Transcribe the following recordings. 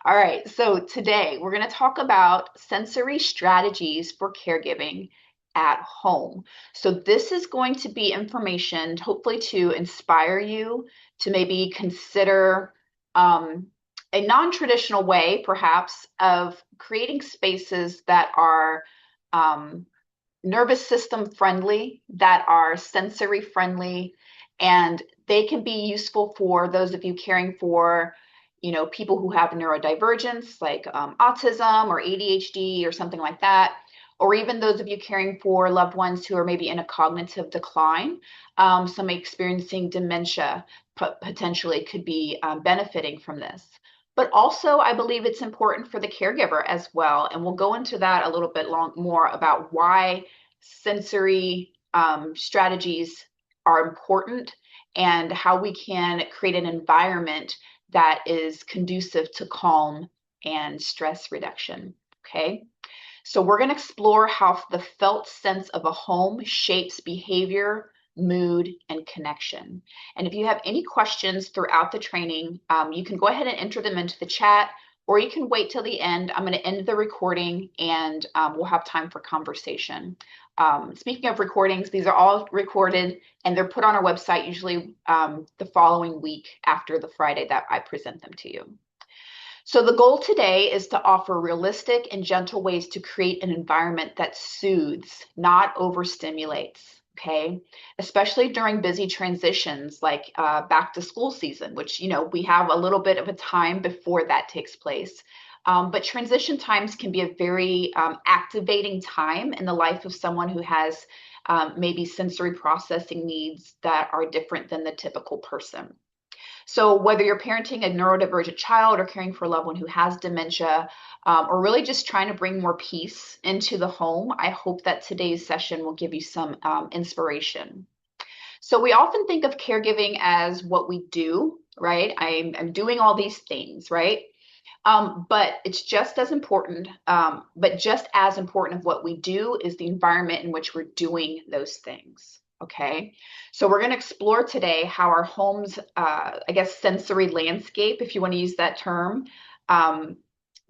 All right, so today we're going to talk about sensory strategies for caregiving at home. So this is going to be information, hopefully to inspire you to maybe consider a non-traditional way, perhaps, of creating spaces that are um, nervous system friendly, that are sensory friendly, and they can be useful for those of you caring for, people who have neurodivergence, like autism or ADHD or something like that, or even those of you caring for loved ones who are maybe in a cognitive decline, some experiencing dementia potentially could be benefiting from this. But also, I believe it's important for the caregiver as well. And we'll go into that a little bit more about why sensory strategies are important and how we can create an environment that is conducive to calm and stress reduction. Okay. So we're going to explore how the felt sense of a home shapes behavior, mood, and connection. And if you have any questions throughout the training, you can go ahead and enter them into the chat, or you can wait till the end. I'm going to end the recording and we'll have time for conversation. Speaking of recordings, these are all recorded and they're put on our website usually the following week after the Friday that I present them to you. So the goal today is to offer realistic and gentle ways to create an environment that soothes, not overstimulates. Okay, especially during busy transitions like back to school season, which we have a little bit of a time before that takes place. But transition times can be a very activating time in the life of someone who has maybe sensory processing needs that are different than the typical person. So whether you're parenting a neurodivergent child or caring for a loved one who has dementia, or really just trying to bring more peace into the home, I hope that today's session will give you some inspiration. So we often think of caregiving as what we do, right? I'm doing all these things, right? But it's just as important, but just as important of what we do is the environment in which we're doing those things. Okay, so we're going to explore today how our home's, I guess, sensory landscape, if you want to use that term,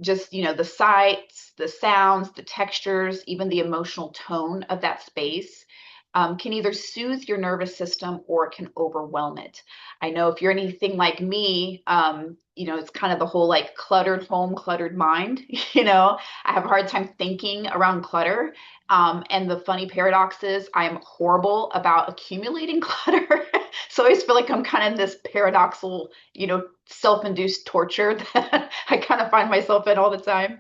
just, the sights, the sounds, the textures, even the emotional tone of that space can either soothe your nervous system or it can overwhelm it. I know if you're anything like me, it's kind of the whole like cluttered home, cluttered mind. I have a hard time thinking around clutter. And the funny paradox is I am horrible about accumulating clutter. So I always feel like I'm kind of in this paradoxical, self-induced torture that I kind of find myself in all the time.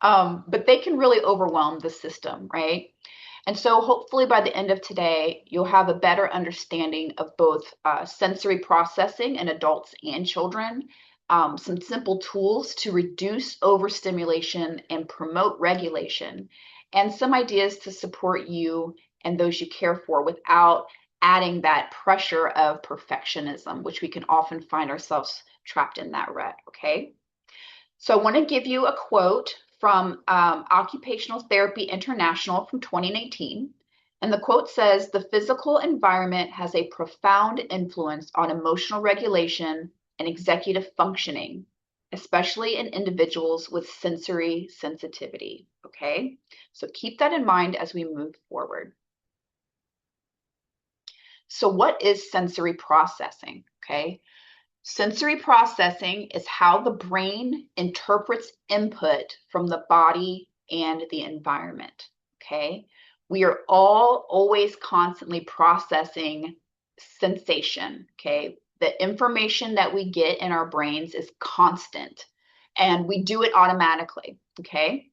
But they can really overwhelm the system, right? And so hopefully by the end of today, you'll have a better understanding of both sensory processing in adults and children, some simple tools to reduce overstimulation and promote regulation, and some ideas to support you and those you care for without adding that pressure of perfectionism, which we can often find ourselves trapped in that rut, okay? So I want to give you a quote from Occupational Therapy International from 2019. And the quote says, "The physical environment has a profound influence on emotional regulation and executive functioning, especially in individuals with sensory sensitivity." Okay, so keep that in mind as we move forward. So what is sensory processing? Okay, sensory processing is how the brain interprets input from the body and the environment. Okay. We are all always constantly processing sensation. Okay. The information that we get in our brains is constant and we do it automatically. Okay.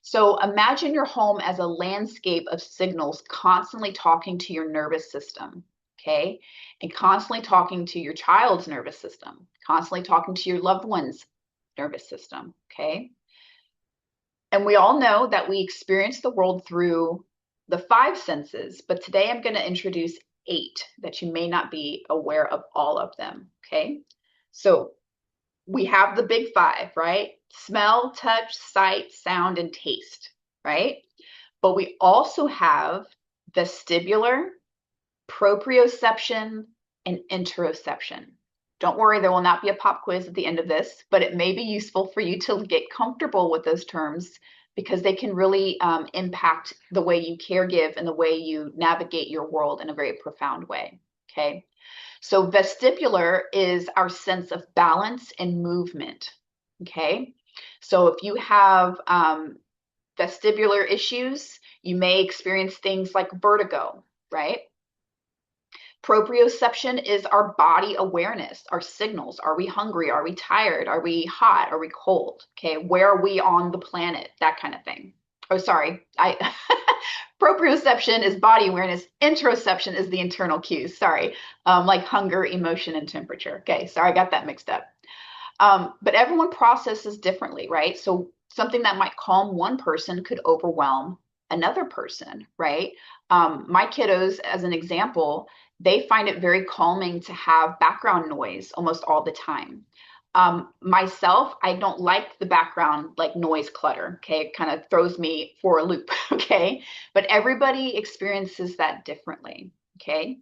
So imagine your home as a landscape of signals constantly talking to your nervous system, okay? And constantly talking to your child's nervous system, constantly talking to your loved one's nervous system, okay? And we all know that we experience the world through the five senses, but today I'm going to introduce 8 that you may not be aware of all of them, okay? So we have the big 5, right? Smell, touch, sight, sound, and taste, right? But we also have vestibular, proprioception, and interoception. Don't worry, there will not be a pop quiz at the end of this, but it may be useful for you to get comfortable with those terms because they can really impact the way you caregive and the way you navigate your world in a very profound way. Okay. So vestibular is our sense of balance and movement. Okay. So if you have vestibular issues, you may experience things like vertigo, right? Proprioception is our body awareness, our signals. Are we hungry? Are we tired? Are we hot? Are we cold? Okay, where are we on the planet? That kind of thing. Oh, sorry. Proprioception is body awareness. Interoception is the internal cues. Sorry, like hunger, emotion, and temperature. Okay, sorry, I got that mixed up. But everyone processes differently, right? So something that might calm one person could overwhelm another person, right? My kiddos, as an example, they find it very calming to have background noise almost all the time. Myself, I don't like the background like noise clutter. Okay, it kind of throws me for a loop. Okay, but everybody experiences that differently. Okay.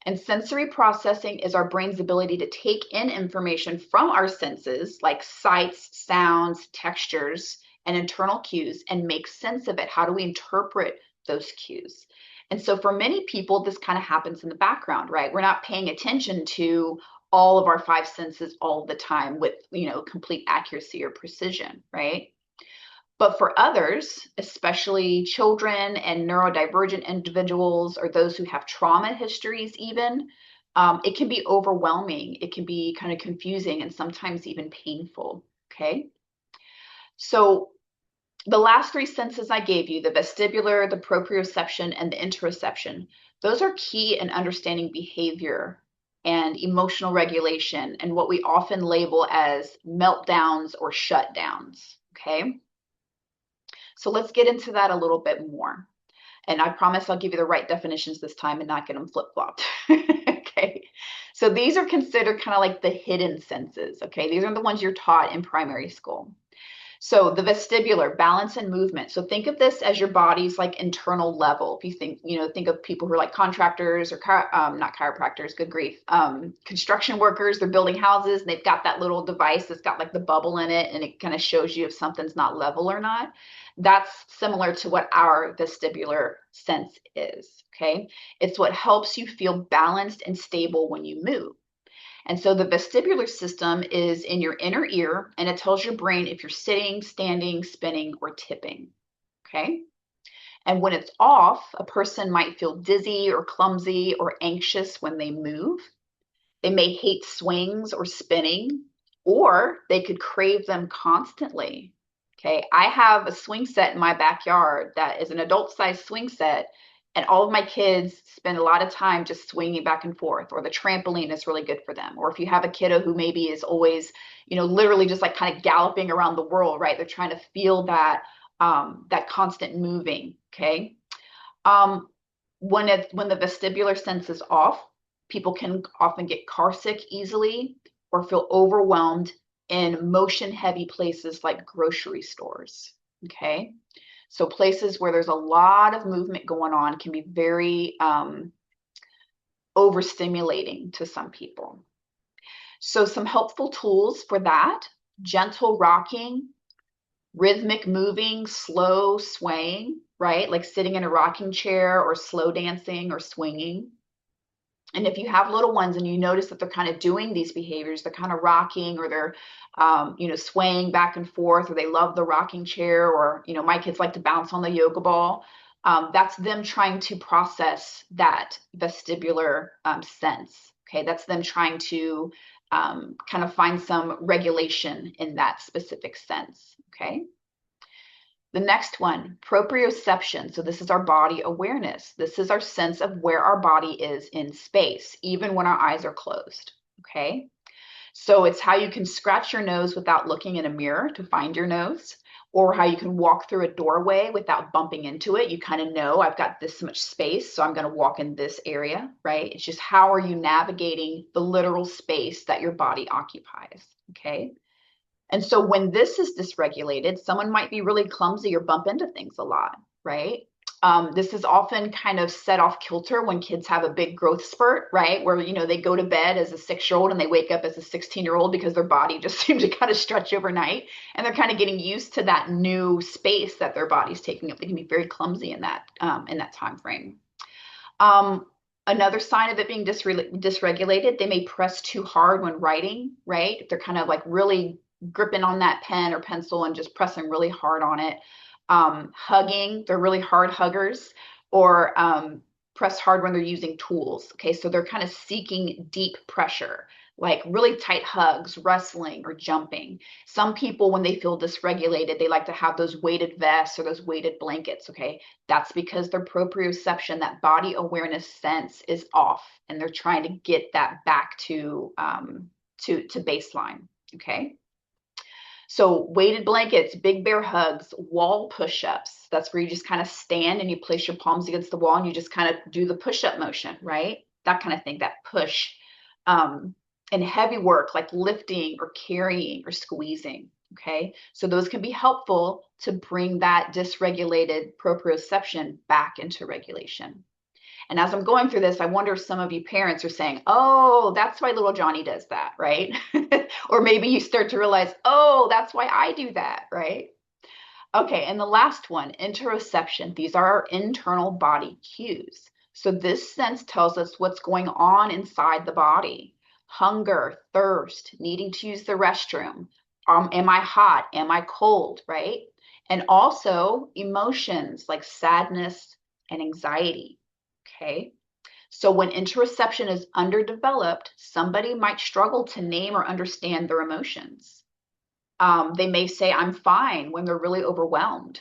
And sensory processing is our brain's ability to take in information from our senses, like sights, sounds, textures, and internal cues, and make sense of it. How do we interpret those cues? And so for many people, this kind of happens in the background, right? We're not paying attention to all of our five senses all the time with, complete accuracy or precision, right? But for others, especially children and neurodivergent individuals or those who have trauma histories, even, it can be overwhelming. It can be kind of confusing and sometimes even painful. Okay. So the last three senses I gave you, the vestibular, the proprioception, and the interoception, those are key in understanding behavior and emotional regulation and what we often label as meltdowns or shutdowns. Okay. So let's get into that a little bit more. And I promise I'll give you the right definitions this time and not get them flip-flopped. Okay. So these are considered kind of like the hidden senses. Okay. These are the ones you're taught in primary school. So the vestibular, balance and movement. So think of this as your body's like internal level. If you think of people who are like contractors or not chiropractors, good grief, construction workers, they're building houses and they've got that little device that's got like the bubble in it and it kind of shows you if something's not level or not. That's similar to what our vestibular sense is, okay? It's what helps you feel balanced and stable when you move. And so the vestibular system is in your inner ear and it tells your brain if you're sitting, standing, spinning, or tipping. Okay. And when it's off, a person might feel dizzy or clumsy or anxious when they move. They may hate swings or spinning, or they could crave them constantly. Okay. I have a swing set in my backyard that is an adult sized swing set and all of my kids spend a lot of time just swinging back and forth, or the trampoline is really good for them. Or if you have a kiddo who maybe is always, literally just like kind of galloping around the world, right? They're trying to feel that that constant moving. Okay. When the vestibular sense is off, people can often get car sick easily or feel overwhelmed in motion heavy places like grocery stores. Okay. So places where there's a lot of movement going on can be very overstimulating to some people. So some helpful tools for that: gentle rocking, rhythmic moving, slow swaying, right? Like sitting in a rocking chair or slow dancing or swinging. And if you have little ones and you notice that they're kind of doing these behaviors, they're kind of rocking or they're, swaying back and forth, or they love the rocking chair, or, my kids like to bounce on the yoga ball. That's them trying to process that vestibular sense. Okay. That's them trying to kind of find some regulation in that specific sense. Okay. The next one, proprioception. So this is our body awareness. This is our sense of where our body is in space, even when our eyes are closed. Okay. So it's how you can scratch your nose without looking in a mirror to find your nose, or how you can walk through a doorway without bumping into it. You kind of know I've got this much space, so I'm going to walk in this area, right? It's just how are you navigating the literal space that your body occupies. Okay. And so when this is dysregulated, someone might be really clumsy or bump into things a lot, right? This is often kind of set off kilter when kids have a big growth spurt, right? Where, they go to bed as a 6-year-old and they wake up as a 16-year-old because their body just seems to kind of stretch overnight. And they're kind of getting used to that new space that their body's taking up. They can be very clumsy in that time frame. Another sign of it being dysregulated, they may press too hard when writing, right? They're kind of like really gripping on that pen or pencil and just pressing really hard on it. Hugging, they're really hard huggers, or press hard when they're using tools. Okay, so they're kind of seeking deep pressure, like really tight hugs, wrestling, or jumping. Some people, when they feel dysregulated, they like to have those weighted vests or those weighted blankets. Okay, that's because their proprioception, that body awareness sense, is off, and they're trying to get that back to baseline. Okay. So weighted blankets, big bear hugs, wall push-ups. That's where you just kind of stand and you place your palms against the wall and you just kind of do the push-up motion, right? That kind of thing, that push. And heavy work like lifting or carrying or squeezing, okay? So those can be helpful to bring that dysregulated proprioception back into regulation. And as I'm going through this, I wonder if some of you parents are saying, oh, that's why little Johnny does that, right? Or maybe you start to realize, oh, that's why I do that, right? Okay, and the last one, interoception. These are our internal body cues. So this sense tells us what's going on inside the body. Hunger, thirst, needing to use the restroom. Am I hot? Am I cold, right? And also emotions like sadness and anxiety. Okay. So when interoception is underdeveloped, somebody might struggle to name or understand their emotions. They may say, I'm fine, when they're really overwhelmed.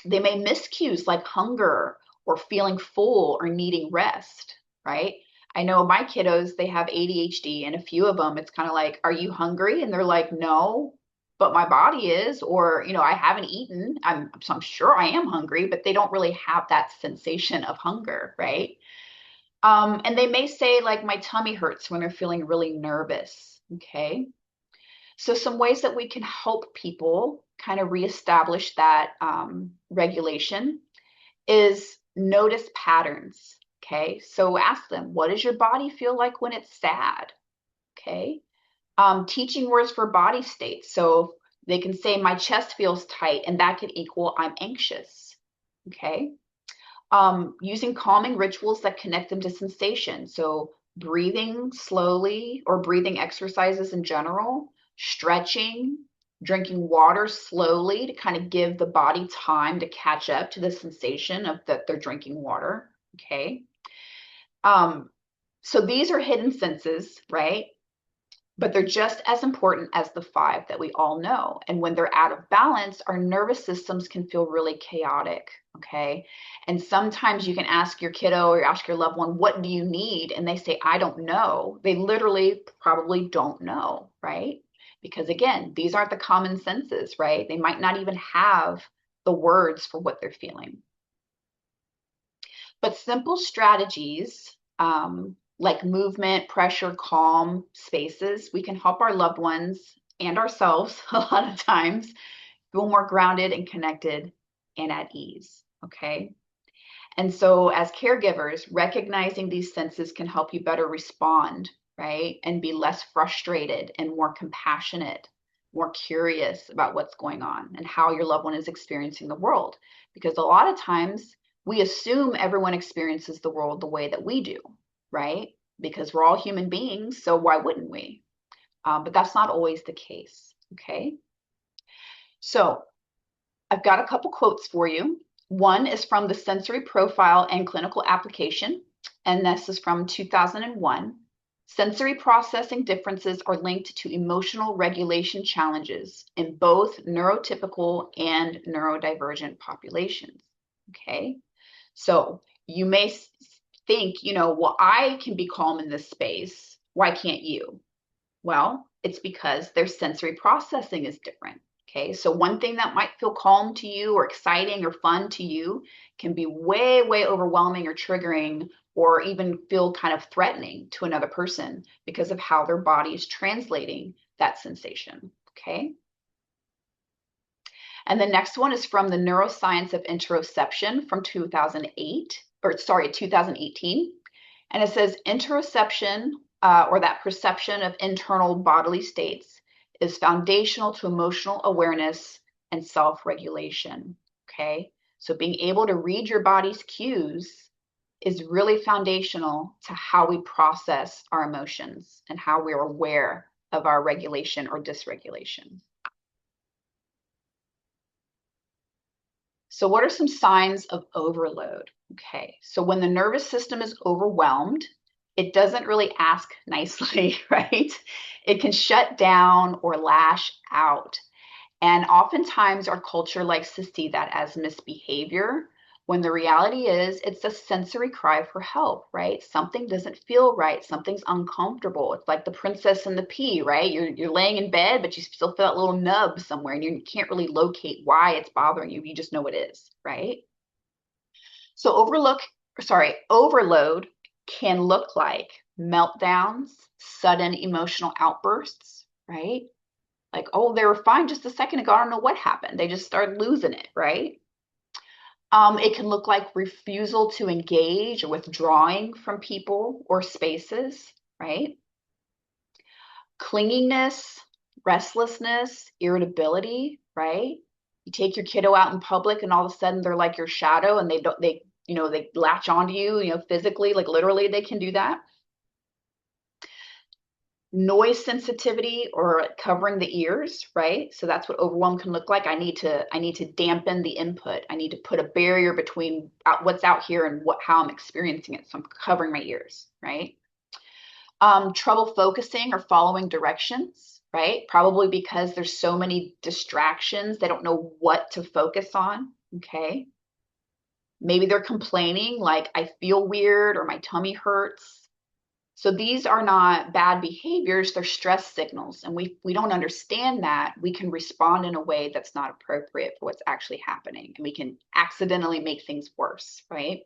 They may miss cues like hunger or feeling full or needing rest, right? I know my kiddos, they have ADHD, and a few of them, it's kind of like, are you hungry? And they're like, no, but my body is, or, I haven't eaten. So I'm sure I am hungry, but they don't really have that sensation of hunger, right? And they may say, like, my tummy hurts when they're feeling really nervous, okay? So some ways that we can help people kind of reestablish that regulation is notice patterns. Okay, so ask them, what does your body feel like when it's sad? Okay, teaching words for body states. So they can say, my chest feels tight, and that could equal I'm anxious. Okay, using calming rituals that connect them to sensation. So breathing slowly or breathing exercises in general, stretching, drinking water slowly to kind of give the body time to catch up to the sensation of that they're drinking water. Okay. So these are hidden senses, right? But they're just as important as the 5 that we all know. And when they're out of balance, our nervous systems can feel really chaotic. Okay. And sometimes you can ask your kiddo or ask your loved one, what do you need? And they say, I don't know. They literally probably don't know, right? Because again, these aren't the common senses, right? They might not even have the words for what they're feeling. But simple strategies, like movement, pressure, calm spaces, we can help our loved ones and ourselves a lot of times feel more grounded and connected and at ease. Okay. And so, as caregivers, recognizing these senses can help you better respond, right? And be less frustrated and more compassionate, more curious about what's going on and how your loved one is experiencing the world. Because a lot of times we assume everyone experiences the world the way that we do, right? Because we're all human beings, so why wouldn't we? But that's not always the case, okay? So I've got a couple quotes for you. One is from the Sensory Profile and Clinical Application, and this is from 2001. Sensory processing differences are linked to emotional regulation challenges in both neurotypical and neurodivergent populations, okay? So you may think, well, I can be calm in this space. Why can't you? Well, it's because their sensory processing is different. Okay, so one thing that might feel calm to you or exciting or fun to you can be way, way overwhelming or triggering or even feel kind of threatening to another person because of how their body is translating that sensation. Okay. And the next one is from the Neuroscience of Interoception from 2018. And it says interoception, or that perception of internal bodily states, is foundational to emotional awareness and self-regulation. Okay, so being able to read your body's cues is really foundational to how we process our emotions and how we're aware of our regulation or dysregulation. So what are some signs of overload? Okay, so when the nervous system is overwhelmed, it doesn't really ask nicely, right? It can shut down or lash out. And oftentimes our culture likes to see that as misbehavior, when the reality is it's a sensory cry for help, right? Something doesn't feel right. Something's uncomfortable. It's like the princess and the pea, right? You're laying in bed, but you still feel that little nub somewhere and you can't really locate why it's bothering you. You just know it is, right? So overload can look like meltdowns, sudden emotional outbursts, right? Like, oh, they were fine just a second ago. I don't know what happened. They just started losing it, right? It can look like refusal to engage or withdrawing from people or spaces, right? Clinginess, restlessness, irritability, right? You take your kiddo out in public and all of a sudden they're like your shadow and they latch onto you, physically, like literally they can do that. Noise sensitivity or covering the ears, right? So that's what overwhelm can look like. I need to dampen the input. I need to put a barrier between what's out here and how I'm experiencing it. So I'm covering my ears, right? Trouble focusing or following directions, right? Probably because there's so many distractions, they don't know what to focus on, okay? Maybe they're complaining like I feel weird or my tummy hurts. So these are not bad behaviors, they're stress signals. And we don't understand that, we can respond in a way that's not appropriate for what's actually happening. And we can accidentally make things worse, right?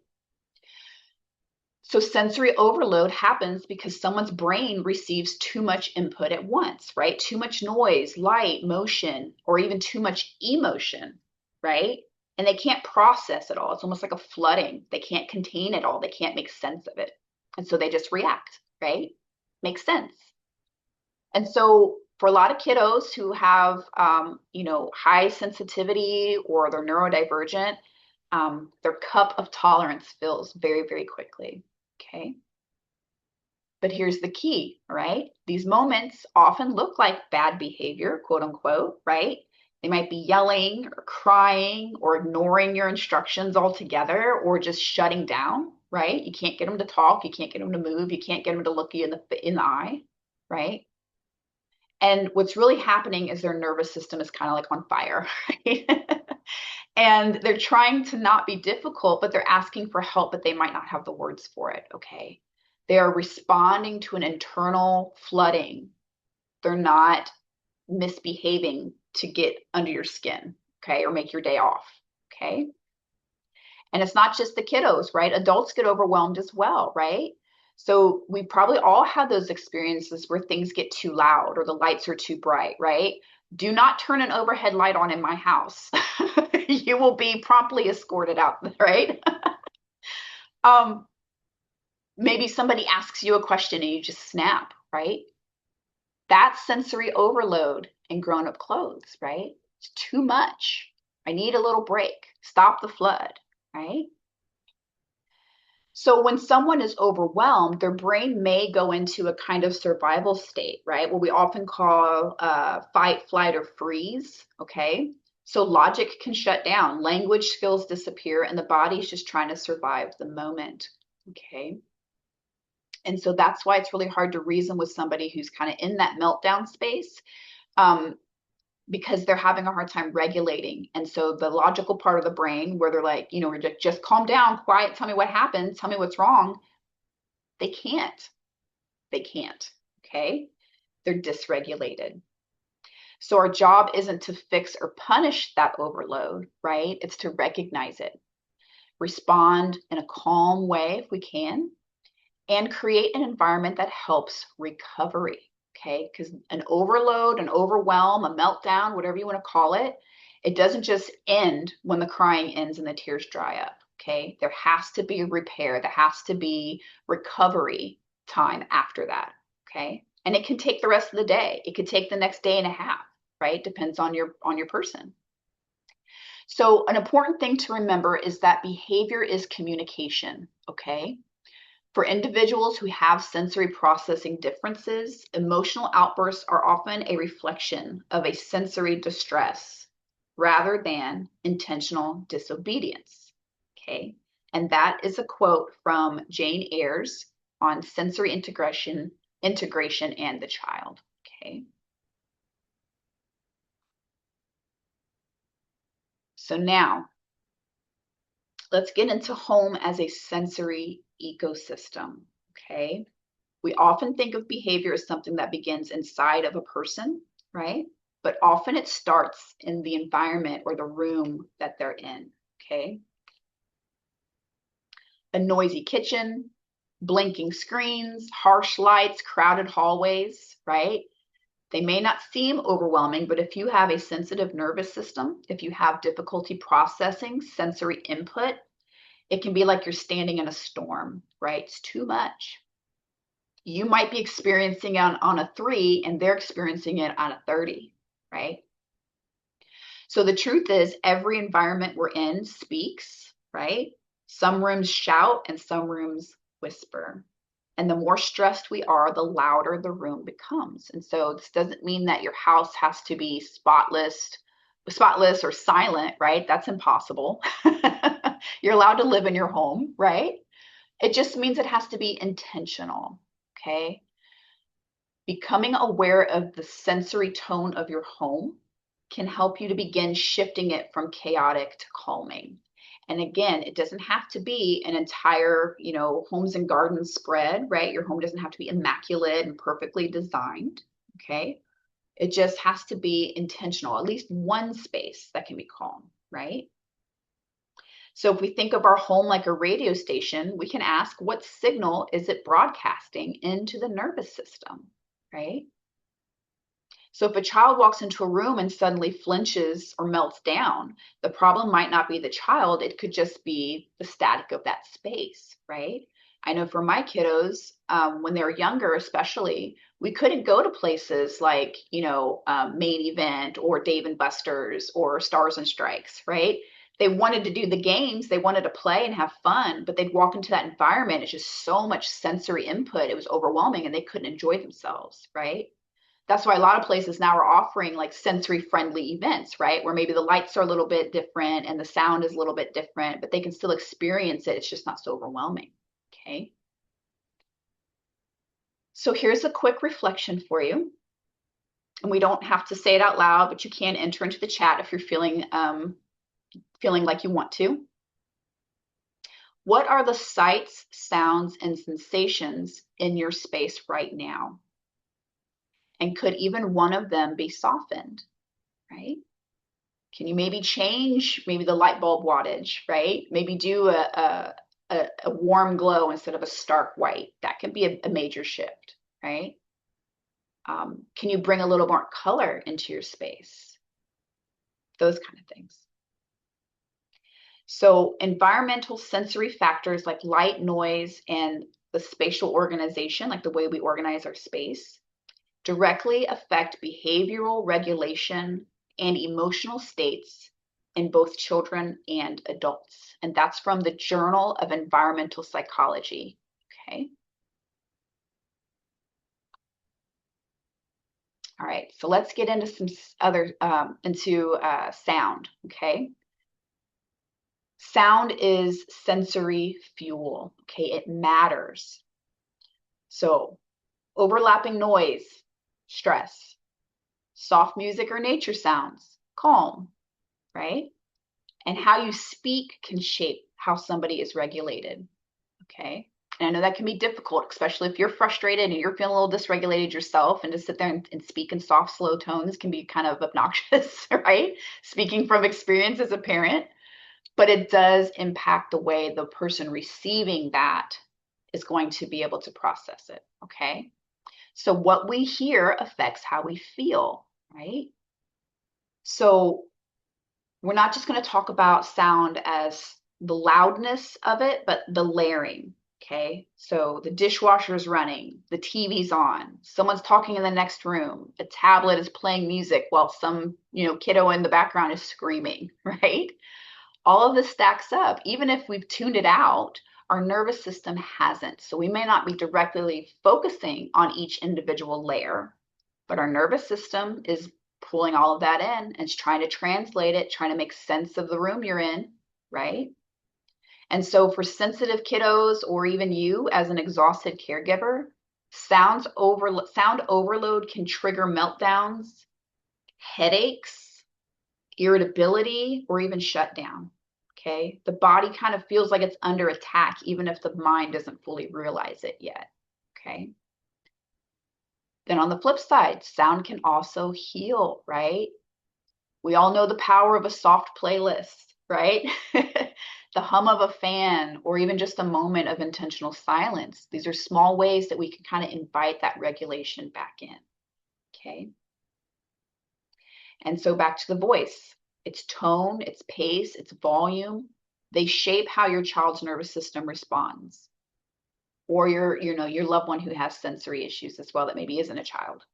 So sensory overload happens because someone's brain receives too much input at once, right? Too much noise, light, motion, or even too much emotion, right? And they can't process it all. It's almost like a flooding. They can't contain it all. They can't make sense of it. And so they just react, right? Makes sense. And so for a lot of kiddos who have, high sensitivity or they're neurodivergent, their cup of tolerance fills very, very quickly. Okay. But here's the key, right? These moments often look like bad behavior, quote unquote, right? They might be yelling or crying or ignoring your instructions altogether or just shutting down, right? You can't get them to talk, you can't get them to move, you can't get them to look you in the eye, right? And what's really happening is their nervous system is kind of like on fire, right? And they're trying to not be difficult, but they're asking for help, but they might not have the words for it, okay? They are responding to an internal flooding. They're not misbehaving to get under your skin, okay, or make your day off, okay? And it's not just the kiddos, right? Adults get overwhelmed as well, right? So we probably all have those experiences where things get too loud or the lights are too bright, right? Do not turn an overhead light on in my house. You will be promptly escorted out, right? um, Maybe somebody asks you a question and you just snap, right? That's sensory overload in grown-up clothes, right? It's too much. I need a little break. Stop the flood, right? So when someone is overwhelmed, their brain may go into a kind of survival state, right? What we often call fight, flight, or freeze, okay? So logic can shut down, language skills disappear, and the body's just trying to survive the moment, okay? And so that's why it's really hard to reason with somebody who's kind of in that meltdown space, because they're having a hard time regulating. And so the logical part of the brain where they're like, we're just calm down, quiet, tell me what happened, tell me what's wrong. They can't. They can't. Okay. They're dysregulated. So our job isn't to fix or punish that overload, right? It's to recognize it, respond in a calm way if we can, and create an environment that helps recovery. Okay, because an overload, an overwhelm, a meltdown, whatever you want to call it, It doesn't just end when the crying ends and the tears dry up, okay? There has to be repair. There has to be recovery time after that, okay? And it can take the rest of the day. It could take the next day and a half, right? Depends on your person. So an important thing to remember is that behavior is communication, okay? For individuals who have sensory processing differences, emotional outbursts are often a reflection of a sensory distress rather than intentional disobedience. Okay, and that is a quote from Jane Ayres on sensory integration and the child. Okay, so now let's get into home as a sensory ecosystem. Okay, we often think of behavior as something that begins inside of a person, right? But often it starts in the environment or the room that they're in, okay? A noisy kitchen, blinking screens, harsh lights, crowded hallways, right? They may not seem overwhelming, but if you have a sensitive nervous system, if you have difficulty processing sensory input, it can be like you're standing in a storm, right? It's too much. You might be experiencing it on a 3 and they're experiencing it on a 30, right? So the truth is every environment we're in speaks, right? Some rooms shout and some rooms whisper. And the more stressed we are, the louder the room becomes. And so this doesn't mean that your house has to be spotless or silent, right? That's impossible. You're allowed to live in your home, right? It just means it has to be intentional, okay? Becoming aware of the sensory tone of your home can help you to begin shifting it from chaotic to calming. And again, it doesn't have to be an entire, homes and gardens spread, right? Your home doesn't have to be immaculate and perfectly designed, okay? It just has to be intentional, at least one space that can be calm, right? So if we think of our home like a radio station, we can ask, what signal is it broadcasting into the nervous system, right? So if a child walks into a room and suddenly flinches or melts down, the problem might not be the child, it could just be the static of that space, right? I know for my kiddos, when they were younger, especially, we couldn't go to places like, Main Event or Dave and Buster's or Stars and Strikes, right? They wanted to do the games, they wanted to play and have fun, but they'd walk into that environment. It's just so much sensory input. It was overwhelming and they couldn't enjoy themselves, right? That's why a lot of places now are offering like sensory friendly events, right? Where maybe the lights are a little bit different and the sound is a little bit different, but they can still experience it. It's just not so overwhelming. Okay. So here's a quick reflection for you. And we don't have to say it out loud, but you can enter into the chat if you're feeling like you want to. What are the sights, sounds, and sensations in your space right now? And could even one of them be softened, right? Can you maybe change maybe the light bulb wattage, right? Maybe do a warm glow instead of a stark white. That can be a major shift, right? Can you bring a little more color into your space? Those kind of things. So environmental sensory factors like light, noise, and the spatial organization, like the way we organize our space, directly affect behavioral regulation and emotional states in both children and adults. And that's from the Journal of Environmental Psychology. Okay. All right, so let's get into some other, sound, okay? Sound is sensory fuel, okay? It matters. So overlapping noise, stress. Soft music or nature sounds, calm, right? And how you speak can shape how somebody is regulated, okay? And I know that can be difficult, especially if you're frustrated and you're feeling a little dysregulated yourself, and to sit there and speak in soft, slow tones can be kind of obnoxious, right? Speaking from experience as a parent, but it does impact the way the person receiving that is going to be able to process it, okay? So what we hear affects how we feel, right? So We're not just going to talk about sound as the loudness of it, but the layering. Okay, so the dishwasher is running, the TV's on, someone's talking in the next room, a tablet is playing music while some, kiddo in the background is screaming, right? All of this stacks up. Even if we've tuned it out, our nervous system hasn't. So we may not be directly focusing on each individual layer, but our nervous system is pulling all of that in and is trying to translate it, trying to make sense of the room you're in, right? And so for sensitive kiddos or even you as an exhausted caregiver, sound overload can trigger meltdowns, headaches, irritability, or even shutdown. Okay. The body kind of feels like it's under attack, even if the mind doesn't fully realize it yet. Okay. Then on the flip side, sound can also heal, right? We all know the power of a soft playlist, right? The hum of a fan, or even just a moment of intentional silence. These are small ways that we can kind of invite that regulation back in. Okay. And so back to the voice, its tone, its pace, its volume, they shape how your child's nervous system responds. Or your loved one who has sensory issues as well that maybe isn't a child.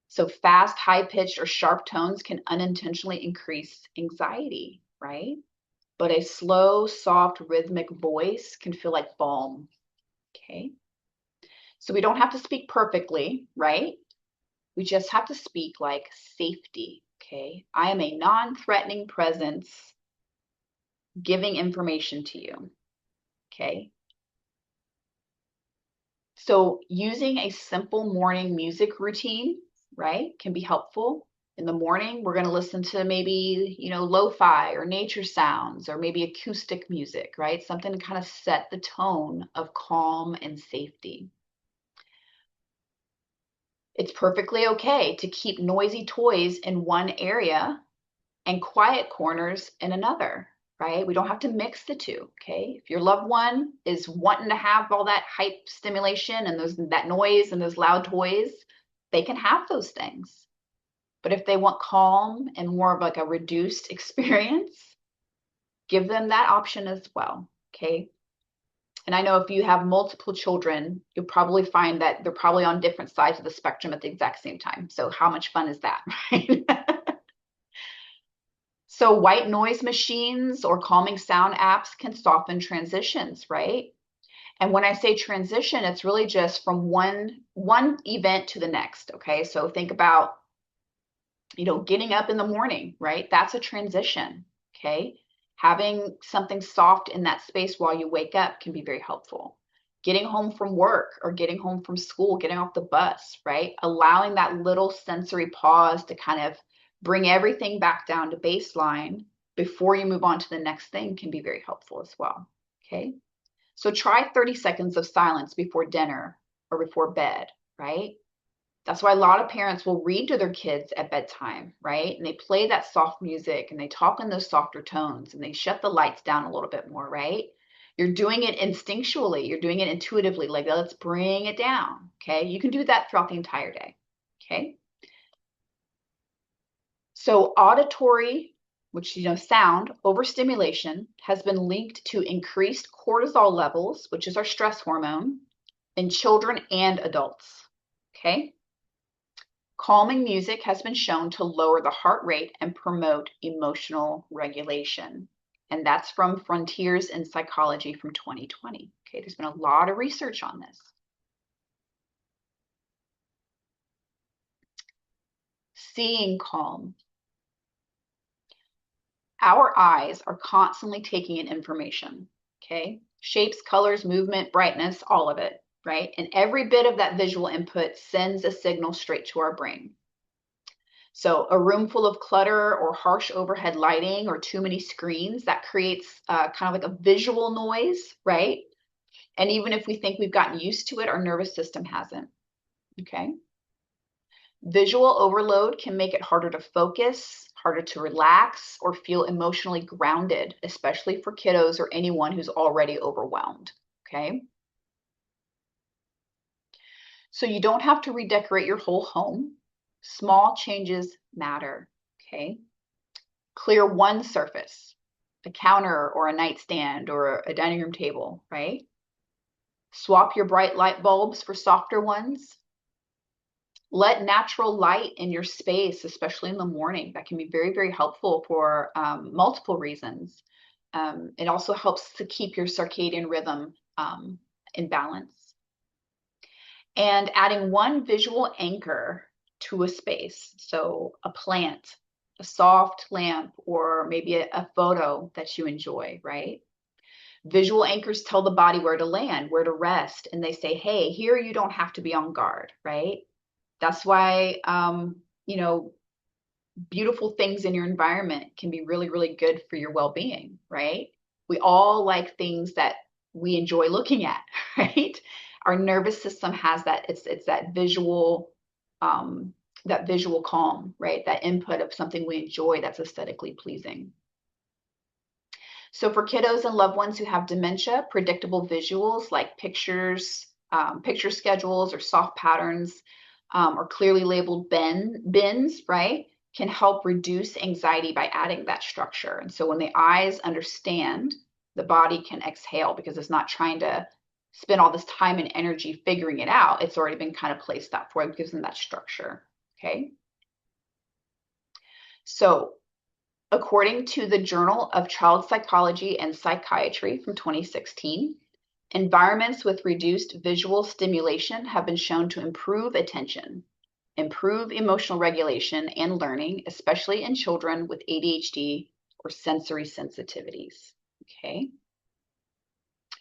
So fast, high-pitched, or sharp tones can unintentionally increase anxiety, right? But a slow, soft, rhythmic voice can feel like balm, okay? So we don't have to speak perfectly, right? We just have to speak like safety, okay? I am a non-threatening presence giving information to you, okay? So using a simple morning music routine, right, can be helpful. In the morning, we're going to listen to maybe, lo-fi or nature sounds or maybe acoustic music, right? Something to kind of set the tone of calm and safety. It's perfectly okay to keep noisy toys in one area and quiet corners in another, right? We don't have to mix the two, okay? If your loved one is wanting to have all that hype stimulation and that noise and those loud toys, they can have those things. But if they want calm and more of like a reduced experience, give them that option as well, okay? And I know if you have multiple children, you'll probably find that they're probably on different sides of the spectrum at the exact same time. So how much fun is that, right? So white noise machines or calming sound apps can soften transitions, right? And when I say transition, it's really just from one event to the next, okay? So think about, getting up in the morning, right? That's a transition, okay? Having something soft in that space while you wake up can be very helpful. Getting home from work or getting home from school, getting off the bus, right? Allowing that little sensory pause to kind of bring everything back down to baseline before you move on to the next thing can be very helpful as well, okay? So try 30 seconds of silence before dinner or before bed, right? That's why a lot of parents will read to their kids at bedtime, right? And they play that soft music and they talk in those softer tones and they shut the lights down a little bit more, right? You're doing it instinctually, you're doing it intuitively, like let's bring it down, okay? You can do that throughout the entire day, okay? So auditory, which sound overstimulation has been linked to increased cortisol levels, which is our stress hormone, in children and adults, okay? Calming music has been shown to lower the heart rate and promote emotional regulation. And that's from Frontiers in Psychology from 2020. Okay, there's been a lot of research on this. Seeing calm. Our eyes are constantly taking in information, okay? Shapes, colors, movement, brightness, all of it, right? And every bit of that visual input sends a signal straight to our brain. So a room full of clutter or harsh overhead lighting or too many screens, that creates kind of like a visual noise, right? And even if we think we've gotten used to it, our nervous system hasn't, okay? Visual overload can make it harder to focus, harder to relax, or feel emotionally grounded, especially for kiddos or anyone who's already overwhelmed, okay? So you don't have to redecorate your whole home. Small changes matter, okay? Clear one surface, a counter or a nightstand or a dining room table, right? Swap your bright light bulbs for softer ones. Let natural light in your space, especially in the morning. That can be very, very helpful for multiple reasons. It also helps to keep your circadian rhythm in balance. And adding one visual anchor to a space. So a plant, a soft lamp, or maybe a photo that you enjoy, right? Visual anchors tell the body where to land, where to rest, and they say, hey, here you don't have to be on guard, right? That's why, beautiful things in your environment can be really, really good for your well-being, right? We all like things that we enjoy looking at, right? Our nervous system has that, it's that visual calm, right? That input of something we enjoy that's aesthetically pleasing. So for kiddos and loved ones who have dementia, predictable visuals like pictures, picture schedules or soft patterns, or clearly labeled bins, right, can help reduce anxiety by adding that structure. And so when the eyes understand, the body can exhale because it's not trying to spend all this time and energy figuring it out. It's already been kind of placed out for it, gives them that structure. Okay. So according to the Journal of Child Psychology and Psychiatry from 2016, environments with reduced visual stimulation have been shown to improve attention, improve emotional regulation and learning, especially in children with ADHD or sensory sensitivities. Okay.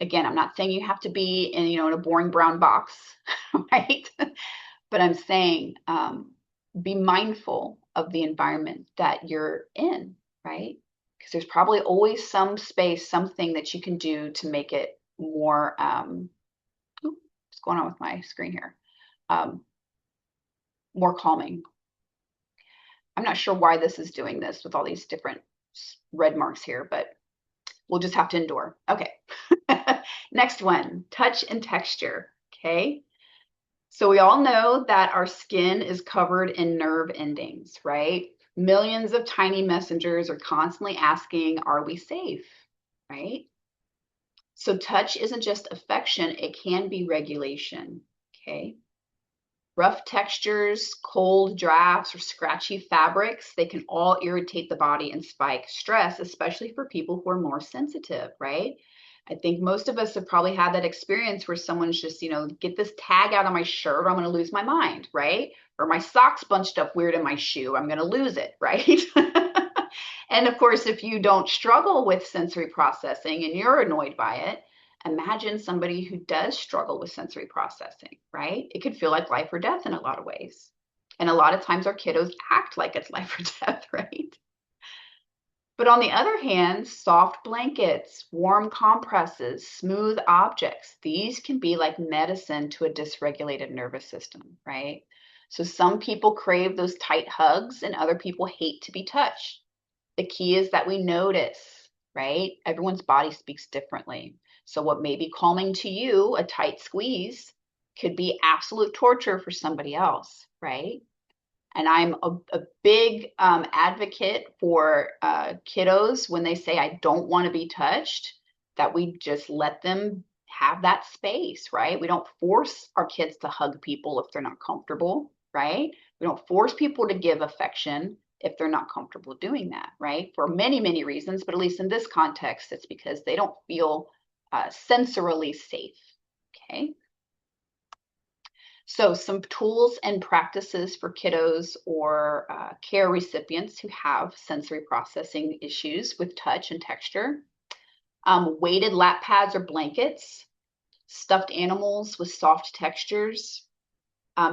Again, I'm not saying you have to be in a boring brown box, right? But I'm saying be mindful of the environment that you're in, right? Because there's probably always some space, something that you can do to make it more, what's going on with my screen here? More calming. I'm not sure why this is doing this with all these different red marks here, but we'll just have to endure. Okay. Next one, touch and texture. Okay. So we all know that our skin is covered in nerve endings, right? Millions of tiny messengers are constantly asking, are we safe, right? So touch isn't just affection, it can be regulation, okay? Rough textures, cold drafts, or scratchy fabrics, they can all irritate the body and spike stress, especially for people who are more sensitive, right? I think most of us have probably had that experience where someone's just, get this tag out of my shirt or I'm going to lose my mind, right? Or my socks bunched up weird in my shoe, I'm going to lose it, right? And of course, if you don't struggle with sensory processing and you're annoyed by it, imagine somebody who does struggle with sensory processing, right? It could feel like life or death in a lot of ways. And a lot of times our kiddos act like it's life or death, right? But on the other hand, soft blankets, warm compresses, smooth objects, these can be like medicine to a dysregulated nervous system, right? So some people crave those tight hugs and other people hate to be touched. The key is that we notice, right? Everyone's body speaks differently. So what may be calming to you, a tight squeeze, could be absolute torture for somebody else, right? And I'm a big advocate for kiddos when they say, I don't want to be touched, that we just let them have that space, right? We don't force our kids to hug people if they're not comfortable, right? We don't force people to give affection if they're not comfortable doing that, right? For many, many reasons, but at least in this context, it's because they don't feel sensorily safe, okay? So some tools and practices for kiddos or care recipients who have sensory processing issues with touch and texture. Weighted lap pads or blankets, stuffed animals with soft textures,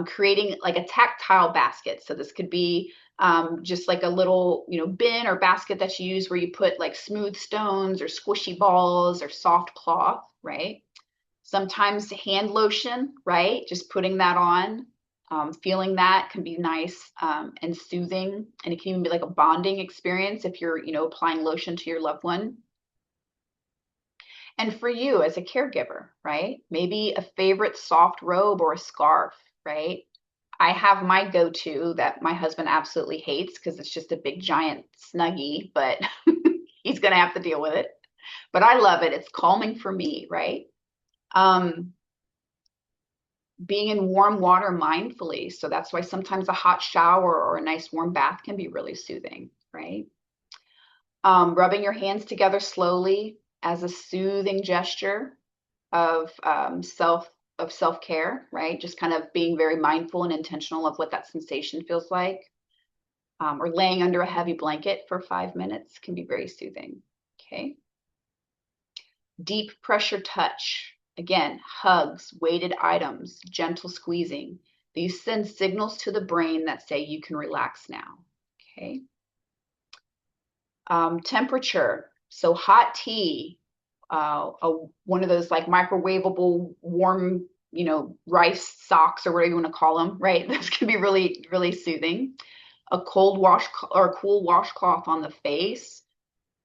creating like a tactile basket. So this could be just like a little, bin or basket that you use where you put like smooth stones or squishy balls or soft cloth, right? Sometimes hand lotion, right? Just putting that on, feeling that can be nice and soothing. And it can even be like a bonding experience if you're, applying lotion to your loved one. And for you as a caregiver, right? Maybe a favorite soft robe or a scarf, right? I have my go-to that my husband absolutely hates because it's just a big giant snuggie, but he's gonna have to deal with it. But I love it. It's calming for me, right? Um, being in warm water mindfully. So that's why sometimes a hot shower or a nice warm bath can be really soothing, right? Rubbing your hands together slowly as a soothing gesture of self-care, right? Just kind of being very mindful and intentional of what that sensation feels like. Or laying under a heavy blanket for 5 minutes can be very soothing. Okay. Deep pressure touch. Again, hugs, weighted items, gentle squeezing. These send signals to the brain that say you can relax now. Okay. Temperature. So hot tea, one of those like microwavable warm, rice socks or whatever you want to call them, right? Those can be really, really soothing. A cold wash or a cool washcloth on the face.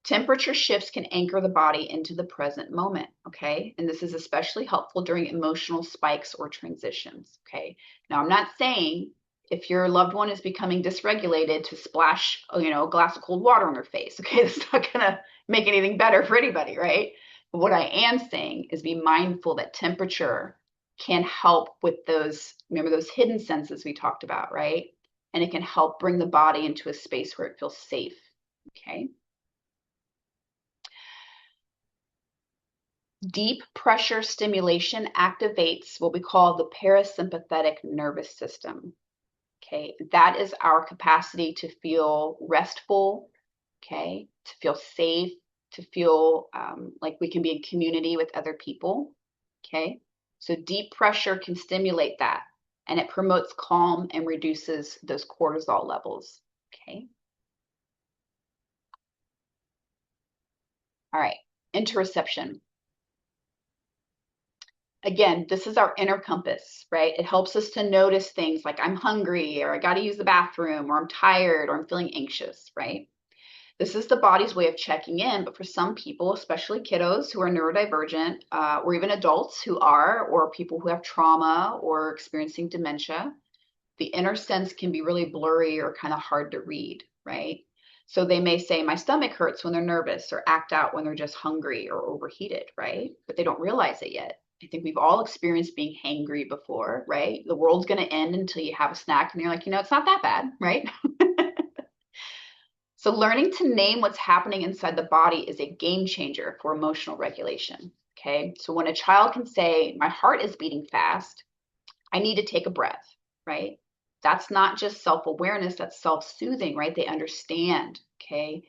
Temperature shifts can anchor the body into the present moment, okay? And this is especially helpful during emotional spikes or transitions, okay? Now, I'm not saying if your loved one is becoming dysregulated to splash, a glass of cold water on their face, okay? That's not gonna make anything better for anybody, right? But what I am saying is be mindful that temperature can help with those, remember those hidden senses we talked about, right? And it can help bring the body into a space where it feels safe, okay? Deep pressure stimulation activates what we call the parasympathetic nervous system. Okay, that is our capacity to feel restful, okay, to feel safe, to feel like we can be in community with other people. Okay, so deep pressure can stimulate that and it promotes calm and reduces those cortisol levels. Okay, all right, interoception. Again, this is our inner compass, right? It helps us to notice things like I'm hungry or I got to use the bathroom or I'm tired or I'm feeling anxious, right? This is the body's way of checking in, but for some people, especially kiddos who are neurodivergent, or even adults who are, or people who have trauma or experiencing dementia, the inner sense can be really blurry or kind of hard to read, right? So they may say, my stomach hurts when they're nervous, or act out when they're just hungry or overheated, right? But they don't realize it yet. I think we've all experienced being hangry before, right? The world's going to end until you have a snack and you're like, it's not that bad, right? So learning to name what's happening inside the body is a game changer for emotional regulation. Okay. So when a child can say, my heart is beating fast, I need to take a breath, right? That's not just self-awareness, that's self-soothing, right? They understand, okay?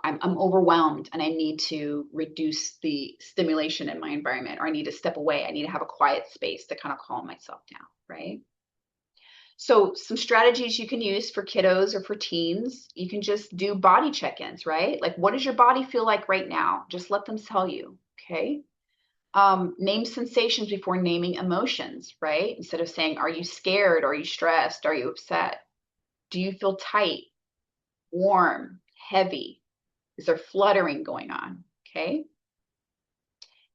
I'm overwhelmed and I need to reduce the stimulation in my environment, or I need to step away. I need to have a quiet space to kind of calm myself down, right? So some strategies you can use for kiddos or for teens, you can just do body check-ins, right? Like, what does your body feel like right now? Just let them tell you, okay? Name sensations before naming emotions, right? Instead of saying, are you scared? Are you stressed? Are you upset? Do you feel tight, warm, heavy? Is there fluttering going on? Okay.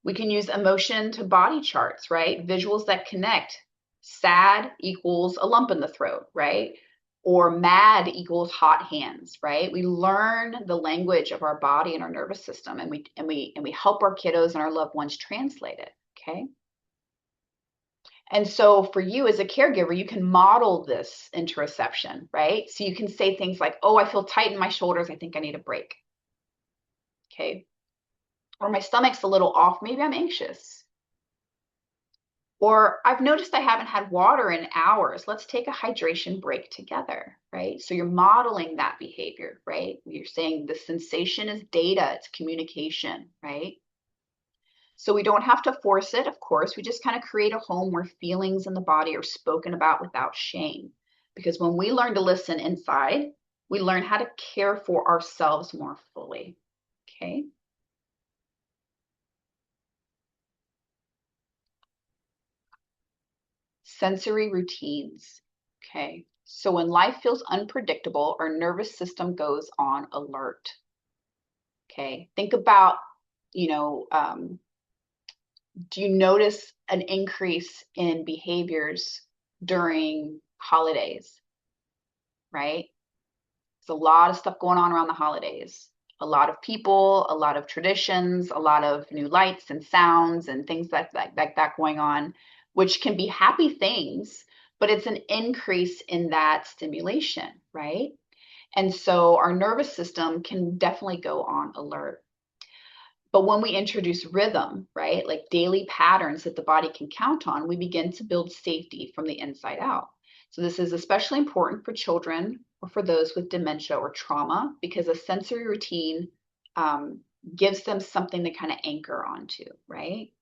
We can use emotion to body charts, right? Visuals that connect. Sad equals a lump in the throat, right? Or mad equals hot hands, right? We learn the language of our body and our nervous system, and we help our kiddos and our loved ones translate it. Okay. And so for you as a caregiver, you can model this interoception, right? So you can say things like, oh, I feel tight in my shoulders. I think I need a break. Okay. Or my stomach's a little off. Maybe I'm anxious. Or I've noticed I haven't had water in hours. Let's take a hydration break together, right? So you're modeling that behavior, right? You're saying the sensation is data, it's communication, right? So we don't have to force it, of course. We just kind of create a home where feelings in the body are spoken about without shame. Because when we learn to listen inside, we learn how to care for ourselves more fully. Okay. Sensory routines. Okay. So when life feels unpredictable, our nervous system goes on alert. Okay. Think about, you know, do you notice an increase in behaviors during holidays, right? There's a lot of stuff going on around the holidays. A lot of people, a lot of traditions, a lot of new lights and sounds and things like that going on, which can be happy things, but it's an increase in that stimulation, right? And so our nervous system can definitely go on alert. But when we introduce rhythm, right, like daily patterns that the body can count on, we begin to build safety from the inside out. So this is especially important for children or for those with dementia or trauma because a sensory routine gives them something to kind of anchor onto, right?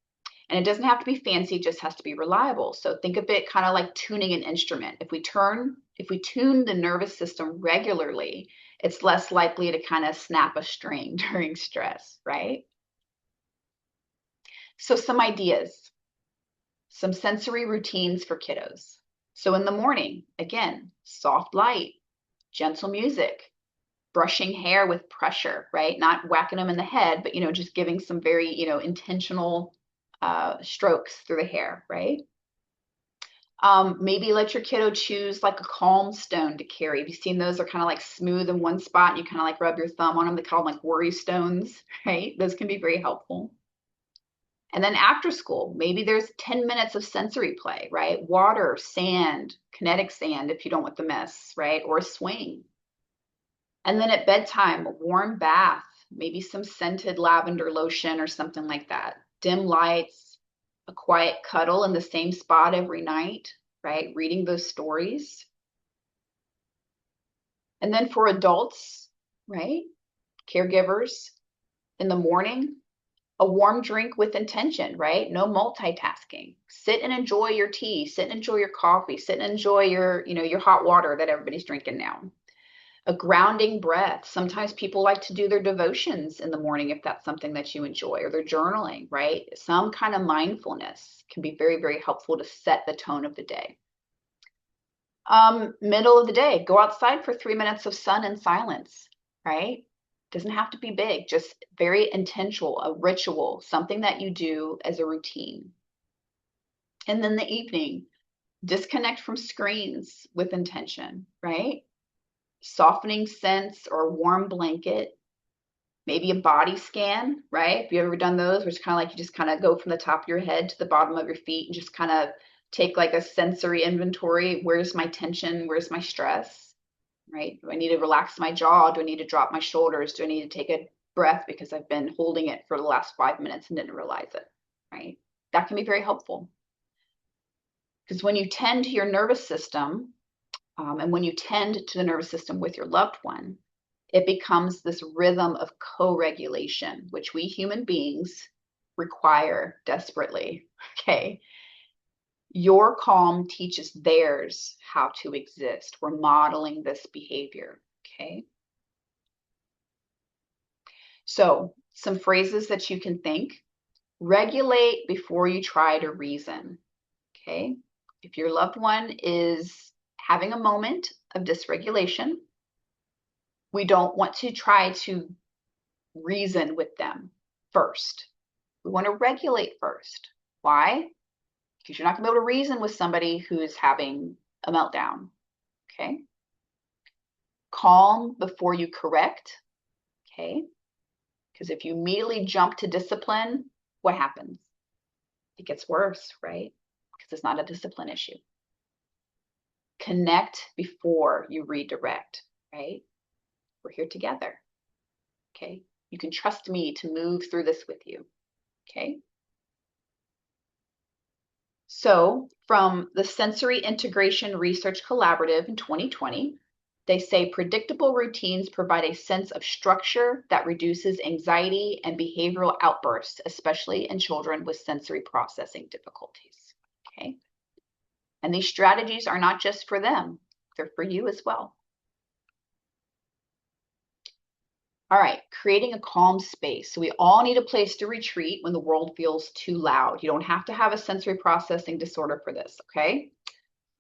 And it doesn't have to be fancy, it just has to be reliable. So think of it kind of like tuning an instrument. If we tune the nervous system regularly, it's less likely to kind of snap a string during stress, right? So some ideas, some sensory routines for kiddos. So in the morning, again, soft light, gentle music, brushing hair with pressure, right? Not whacking them in the head, but, just giving some very, intentional strokes through the hair, right? Maybe let your kiddo choose like a calm stone to carry. Have you seen those? They're kind of like smooth in one spot and you kind of like rub your thumb on them. They call them like worry stones, right? Those can be very helpful. And then after school, maybe there's 10 minutes of sensory play, right? Water, sand, kinetic sand if you don't want the mess, right? Or a swing. And then at bedtime, a warm bath, maybe some scented lavender lotion or something like that. Dim lights, a quiet cuddle in the same spot every night, right? Reading those stories. And then for adults, right? Caregivers in the morning, a warm drink with intention, right? No multitasking. Sit and enjoy your tea, sit and enjoy your coffee, sit and enjoy your hot water that everybody's drinking now. A grounding breath. Sometimes people like to do their devotions in the morning if that's something that you enjoy, or their journaling, right? Some kind of mindfulness can be very, very helpful to set the tone of the day. Middle of the day, go outside for 3 minutes of sun and silence, right? Doesn't have to be big, just very intentional, a ritual, something that you do as a routine. And then the evening, disconnect from screens with intention, right? Softening scents or a warm blanket, maybe a body scan, right? Have you ever done those? Where it's kind of like you just kind of go from the top of your head to the bottom of your feet and just kind of take like a sensory inventory. Where's my tension? Where's my stress? Right? Do I need to relax my jaw? Do I need to drop my shoulders? Do I need to take a breath because I've been holding it for the last 5 minutes and didn't realize it? Right? That can be very helpful. Because when you tend to your nervous system, and when you tend to the nervous system with your loved one, it becomes this rhythm of co-regulation, which we human beings require desperately. Okay. Your calm teaches theirs how to exist. We're modeling this behavior. Okay. So, some phrases that you can think: regulate before you try to reason. Okay. If your loved one is having a moment of dysregulation, we don't want to try to reason with them first. We want to regulate first. Why? Because you're not going to be able to reason with somebody who is having a meltdown. Okay. Calm before you correct. Okay. Because if you immediately jump to discipline, what happens? It gets worse, right? Because it's not a discipline issue. Connect before you redirect, right? We're here together. Okay. You can trust me to move through this with you. Okay. So from the Sensory Integration Research Collaborative in 2020, they say predictable routines provide a sense of structure that reduces anxiety and behavioral outbursts, especially in children with sensory processing difficulties. Okay. And these strategies are not just for them, they're for you as well. All right, creating a calm space. So we all need a place to retreat when the world feels too loud. You don't have to have a sensory processing disorder for this, okay?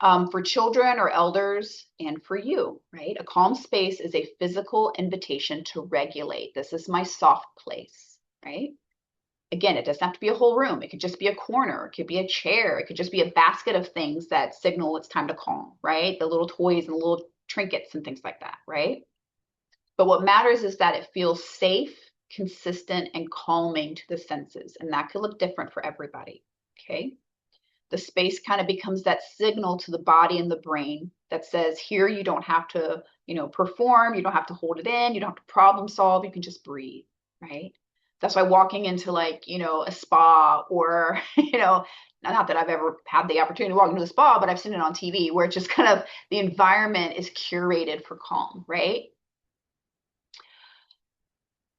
For children or elders and for you, right? A calm space is a physical invitation to regulate. This is my soft place, right? Again, it doesn't have to be a whole room. It could just be a corner. It could be a chair. It could just be a basket of things that signal it's time to calm, right? The little toys and the little trinkets and things like that, right? But what matters is that it feels safe, consistent, and calming to the senses. And that could look different for everybody, okay? The space kind of becomes that signal to the body and the brain that says, here, you don't have to, perform. You don't have to hold it in. You don't have to problem solve. You can just breathe, right? That's why walking into a spa or, not that I've ever had the opportunity to walk into a spa, but I've seen it on TV where it's just kind of the environment is curated for calm, right?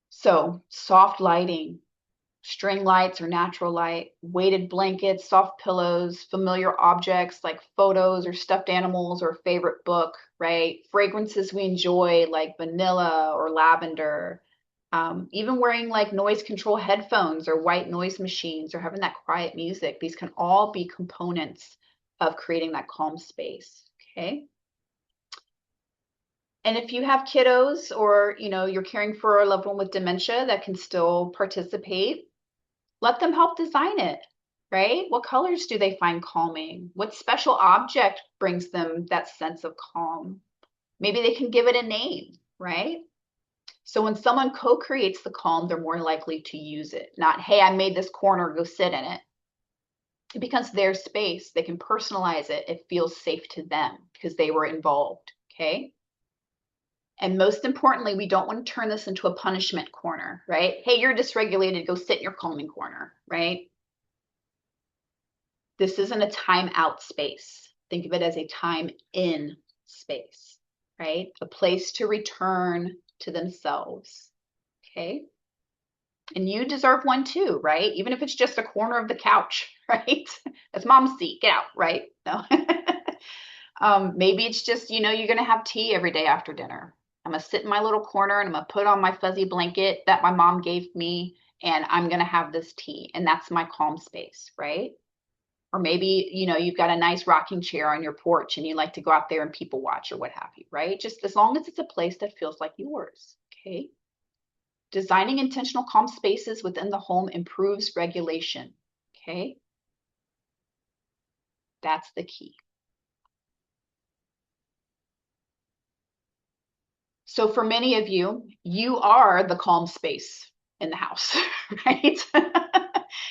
So soft lighting, string lights or natural light, weighted blankets, soft pillows, familiar objects like photos or stuffed animals or a favorite book, right? Fragrances we enjoy like vanilla or lavender. Even wearing like noise control headphones or white noise machines or having that quiet music. These can all be components of creating that calm space, okay? And if you have kiddos or, you're caring for a loved one with dementia that can still participate, let them help design it, right? What colors do they find calming? What special object brings them that sense of calm? Maybe they can give it a name, right? So when someone co-creates the calm, they're more likely to use it. Not, hey, I made this corner, go sit in it. It becomes their space. They can personalize it. It feels safe to them because they were involved, okay? And most importantly, we don't want to turn this into a punishment corner, right? Hey, you're dysregulated, go sit in your calming corner, right? This isn't a time out space. Think of it as a time in space, right? A place to return to themselves, okay? And you deserve one too, right? Even if it's just a corner of the couch, right? That's mom's seat, get out, right? No. Maybe it's just, you're gonna have tea every day after dinner. I'm gonna sit in my little corner and I'm gonna put on my fuzzy blanket that my mom gave me, and I'm gonna have this tea, and that's my calm space, right? Or maybe, you've got a nice rocking chair on your porch and you like to go out there and people watch or what have you, right? Just as long as it's a place that feels like yours, okay? Designing intentional calm spaces within the home improves regulation, okay? That's the key. So for many of you, you are the calm space in the house, right?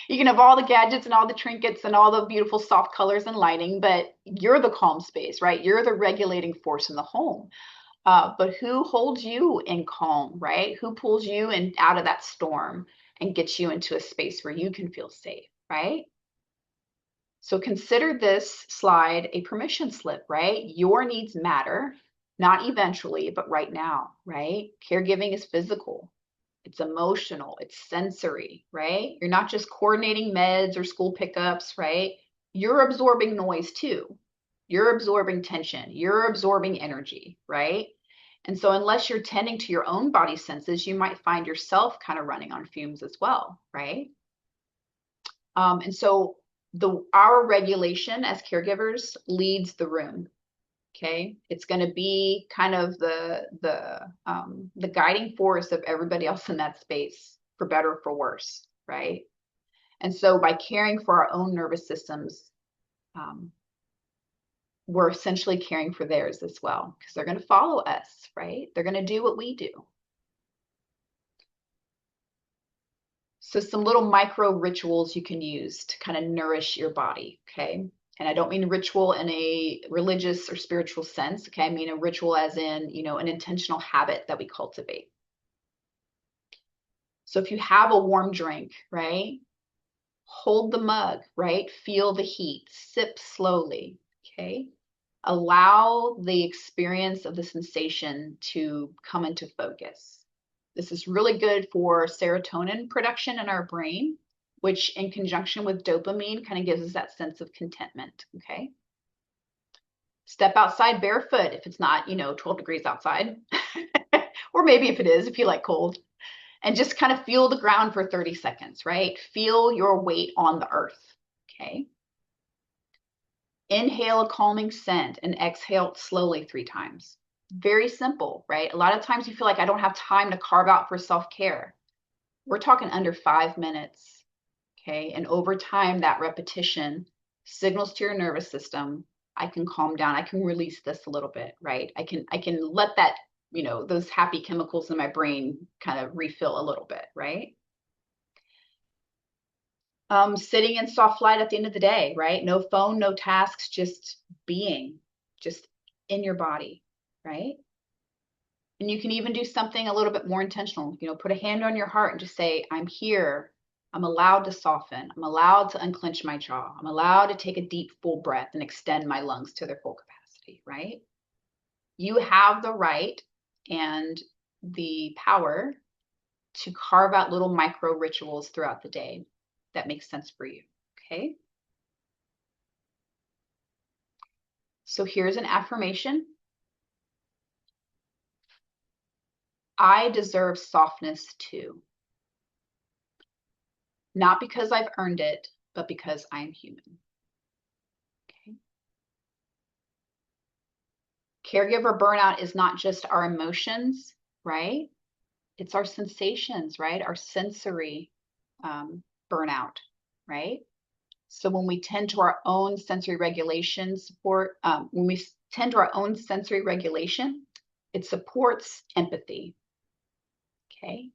You can have all the gadgets and all the trinkets and all the beautiful soft colors and lighting, but you're the calm space, right? You're the regulating force in the home. But who holds you in calm, right? Who pulls you in out of that storm and gets you into a space where you can feel safe, right? So consider this slide a permission slip, right? Your needs matter, not eventually, but right now, right? Caregiving is physical, it's emotional, it's sensory, right? You're not just coordinating meds or school pickups, right? You're absorbing noise too. You're absorbing tension, you're absorbing energy, right? And so unless you're tending to your own body senses, you might find yourself kind of running on fumes as well, right? And so our regulation as caregivers leads the room. Okay, it's going to be kind of the guiding force of everybody else in that space, for better or for worse, right? And so by caring for our own nervous systems, we're essentially caring for theirs as well, because they're going to follow us, right? They're going to do what we do. So some little micro rituals you can use to kind of nourish your body, okay? And I don't mean ritual in a religious or spiritual sense, okay? I mean a ritual as in, an intentional habit that we cultivate. So if you have a warm drink, right? Hold the mug, right? Feel the heat, sip slowly, okay? Allow the experience of the sensation to come into focus. This is really good for serotonin production in our brain, which in conjunction with dopamine kind of gives us that sense of contentment, okay? Step outside barefoot if it's not, 12 degrees outside. Or maybe if it is, if you like cold. And just kind of feel the ground for 30 seconds, right? Feel your weight on the earth, okay? Inhale a calming scent and exhale slowly 3 times. Very simple, right? A lot of times you feel like I don't have time to carve out for self-care. We're talking under 5 minutes. Okay. And over time, that repetition signals to your nervous system, I can calm down. I can release this a little bit, right? I can let that, those happy chemicals in my brain kind of refill a little bit, right? Sitting in soft light at the end of the day, right? No phone, no tasks, just being, just in your body, right? And you can even do something a little bit more intentional. Put a hand on your heart and just say, I'm here. I'm allowed to soften. I'm allowed to unclench my jaw. I'm allowed to take a deep, full breath and extend my lungs to their full capacity, right? You have the right and the power to carve out little micro rituals throughout the day that make sense for you, okay? So here's an affirmation. I deserve softness too. Not because I've earned it, but because I am human. Okay. Caregiver burnout is not just our emotions, right? It's our sensations, right? Our sensory burnout, right? So when we tend to our own sensory regulation support, when we tend to our own sensory regulation, it supports empathy. Okay.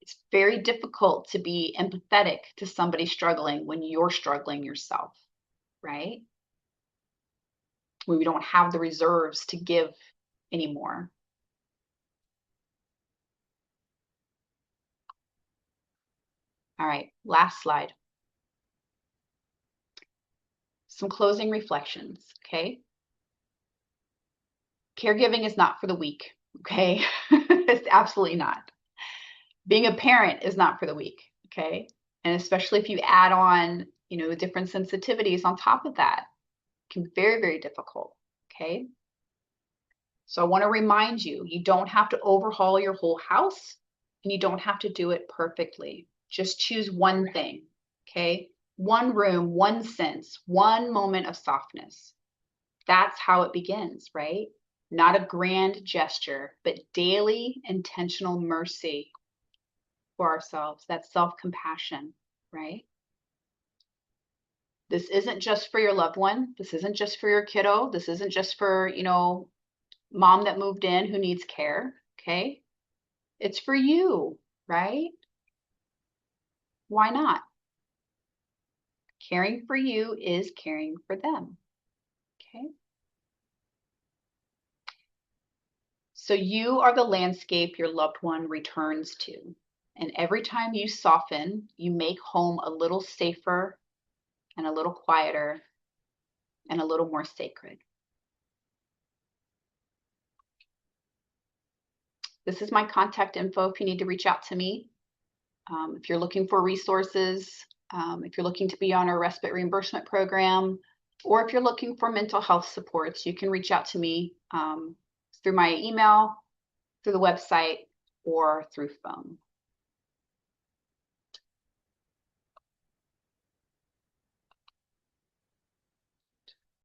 It's very difficult to be empathetic to somebody struggling when you're struggling yourself, right? When we don't have the reserves to give anymore. All right, last slide. Some closing reflections, okay? Caregiving is not for the weak, okay? It's absolutely not. Being a parent is not for the weak, okay? And especially if you add on, the different sensitivities on top of that, it can be very, very difficult, okay? So I want to remind you, you don't have to overhaul your whole house and you don't have to do it perfectly. Just choose one thing, okay? One room, one sense, one moment of softness. That's how it begins, right? Not a grand gesture, but daily intentional mercy for ourselves. That's self-compassion, right? This isn't just for your loved one. This isn't just for your kiddo. This isn't just for, mom that moved in who needs care, okay? It's for you, right? Why not? Caring for you is caring for them, okay? So you are the landscape your loved one returns to. And every time you soften, you make home a little safer and a little quieter and a little more sacred. This is my contact info if you need to reach out to me. If you're looking for resources, if you're looking to be on our respite reimbursement program, or if you're looking for mental health supports, you can reach out to me through my email, through the website, or through phone.